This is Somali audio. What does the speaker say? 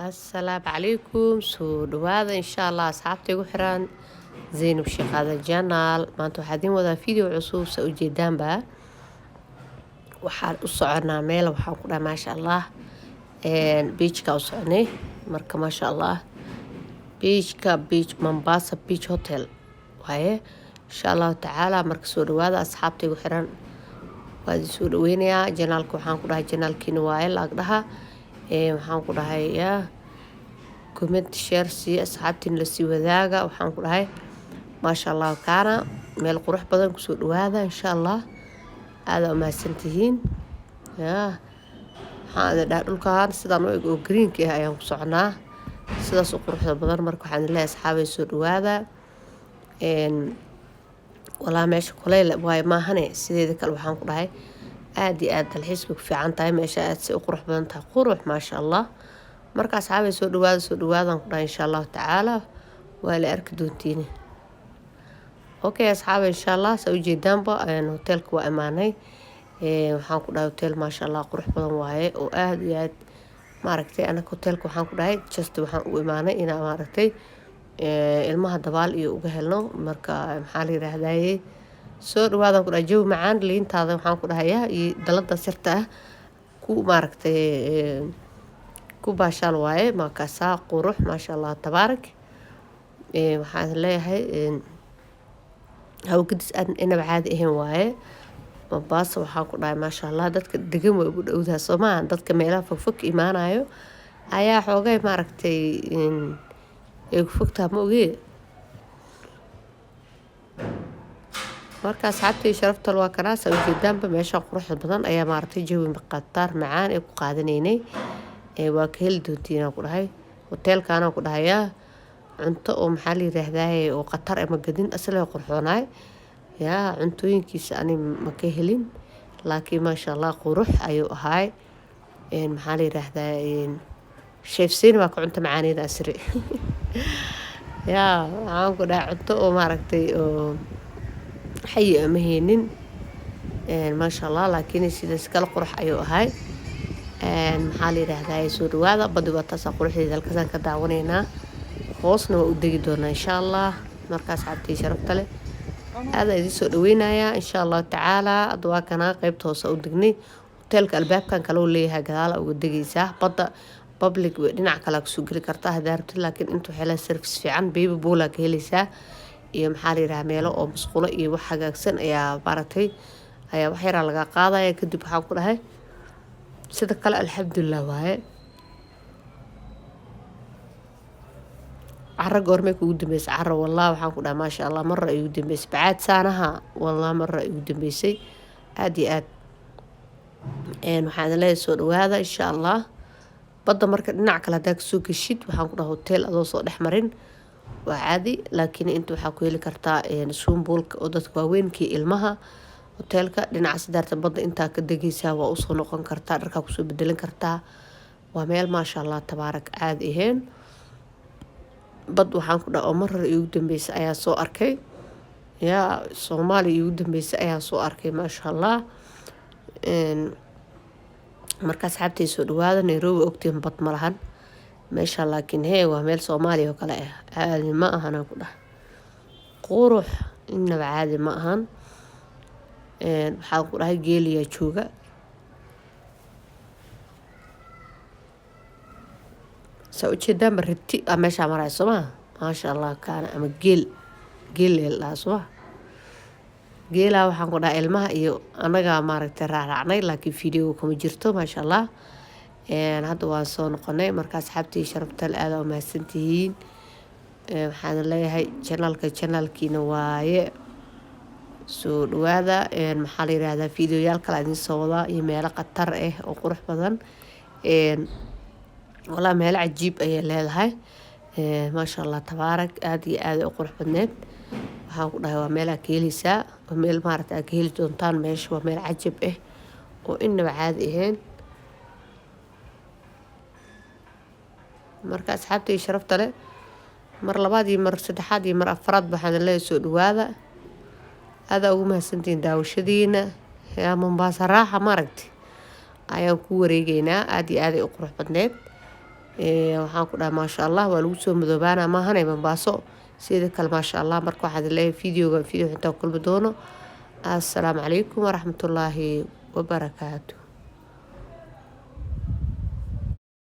السلام عليكم سو dhawaada insha Allah asxaabtay ugu xiran Zainab Shaqada Channel maanta waxaan idin wadaa video cusub soo ujeedaanba waxaan u soconaa meel waxaan ku dhahay maasha Allah beachka u soconay marka maasha Allah beach Mombasa Beach Hotel waaye insha Allah taala marka soo dhawaada asxaabtay ugu xiran waa idin soo dhaweynayaa channelka waxaan ku dhahay channelkiina waaye laag dhaha waxaan ku dhahay comment share si asxaabtiin la sii wadaaga waxaan ku dhahay maasha Allah kaana meel qurux badan ku soo dhawaada insha Allah aad u mahadsantihiin waxaan dhulkaan sidaan oo green ka ayaan ku soconaa sidaas oo quruxda badan marka waxaan leeyahay asxaabay soo dhawaada wala meesha kuleyl way maahane sideeda kale waxaan ku dhahay aad iyo aad dalxiiska ku fiican tahay meesha aad si qurux badan tahay qurux maasha Allah marka asxaabay soo dhawaadaan ku dhahay insha Allah taala waa la arki doontiin okay asxaabay insha Allah soo jeedaanba hotelka waa imaanay waxaan ku dhahay hotel maasha Allah qurux badan waaye oo aad iyo aad maaragtay anaga hotelka waxaan ku dhahay just waxaan u imaanay inaan maaragtay ilmaha dabaal iyo uga helno marka maxaa la yiraahdaa soo dhawaadaan ku dhahay jawi macaan liintaada waxaan ku dhahayaa iyo dalada sirta ku maaragtay ku baashaal waaye markaasa qurux maasha Allah tabaarak waxaan leeyahay hawgidis inaba caadi ahayn waaye Mombasa waxaan ku dhahay maasha Allah dadka degan way u dhowdahay Soomaaliya dadka meelaha fogfog imaanayo ayaa xoogay maaragtay ay ku fogtaa ma ogeey marka asxaabtay sharafta waa kana soo jeedaanba meesha quruxda badan ayaa maaragtay jawi maqatar macaan ee ku qaadanaynay waa ka heli doontiin ku dhahay hotelkaana ku dhahayaa cunto oo maxaa la yiraahdaa oo qatar ama gadin asal qurxoonaay cuntooyinkiisa ani ma ka helin laakiin maasha Allah qurux ayuu ahaay maxaa la yiraahdaa chef Sina waa ka cunto macaaneeda asri waxaan ku dhahay cunto oo maaragtay oo xay ma heenin maasha Allah laakiin sidaas kala qurux ayuu ahaay maxaa la yiraahdaa soo dhawaada badi waa taas quruxdeeda halkaas ka daawanaynaa hoosna waa u degi doonaa insha Allah markaas xabtii sharafta leh aad idin soo dhaweynaya insha Allah taala adwaa kana qaybta hoos u degnay hotelka albaabkan kale uu leeyahay gadaal ugu degaysaa bada public dhinac kale ku soo gali kartaa hadaarto laakiin intuu xeelay service fiican baby boola ka helaysaa iyo maxaa la yiraahdaa meelo oo musqulo iyo wax hagaagsan ayaa baratay ayaa wax yar laga qaadaya kadib waxaan ku dhahay sida kale alxamdulillah waaye carra goormay kugu dambeysay carra wallahi waxaan ku dhahay maasha Allah mar ay ugu dambeysay baad saanaha wallahi mar ay ugu dambeysay aad iyo aad waxaan leeyahay soo dhawaada insha Allah badda marka dhinac kale hadaa ka soo gashid waxaan ku dhahay hotel adoo soo dhex marin waa caadi laakiin inta waxaa ku heli kartaa swimming poolka oo dadka waaweynka ilmaha hotelka dhinaca sadarta badda inta ka degaysaa waa u soo noqon kartaa dharka ku soo bedelan kartaa waa meel maasha Allah tabaarak aad aheen bad waxaan ku dhahay mar ugu dambeysay ayaa soo arkay Soomaaliya ugu dambeysay ayaa soo arkay maasha Allah markaas xabtay soo dhawaada Nairobi ogtiin bad ma lahan meesha laakiin waa meel Soomaaliya oo kale ah caadi ma ahan ku dhahay qurux inaba caadi ma ahan waxaan ku dhahay geeliya jooga soo jeedaan barti meesha maray Soomaa maasha Allah kaana ama geel la soo geela waxaan ku dhahay ilmaha iyo anaga maaragtay raacnay laakiin video kuma jirto maasha Allah hadda waan soo noqonay markaas xabtii sharafta aad u mahadsantihiin waxaan leeyahay channelkiina waaye soo dhawaada maxaa la yiraahdaa videoyaal kala idin soo wada iyo meelo qatar ah oo qurux badan wala meel cajiib ay leedahay maasha Allah tabaarak aad iyo aad u qurux badneed waxaan ku dhahay waa meel ka helaysaa waa meel maaragtay ka heli doontaan meesha waa meel cajiib ah oo inaba caadi ahayn marka asxaabtay sharafta leh mar labaad iyo mar saddexaad iyo mar afraad waxaan leeyahay soo dhawaada aad ugu mahadsantiin daawashadiina Mombasa raaxa maaragtay ayaan ku wareegaynaa aad iyo aad u qurux badneed waxaan ku dhahay maasha allah waa lagu soo madoobaana maahanay Mombaaso sidoo kale maasha allah marka waxaad leeyahay video inta kulmi doono. Assalaamu calaykum waraxmatullaahi wabarakaatuh.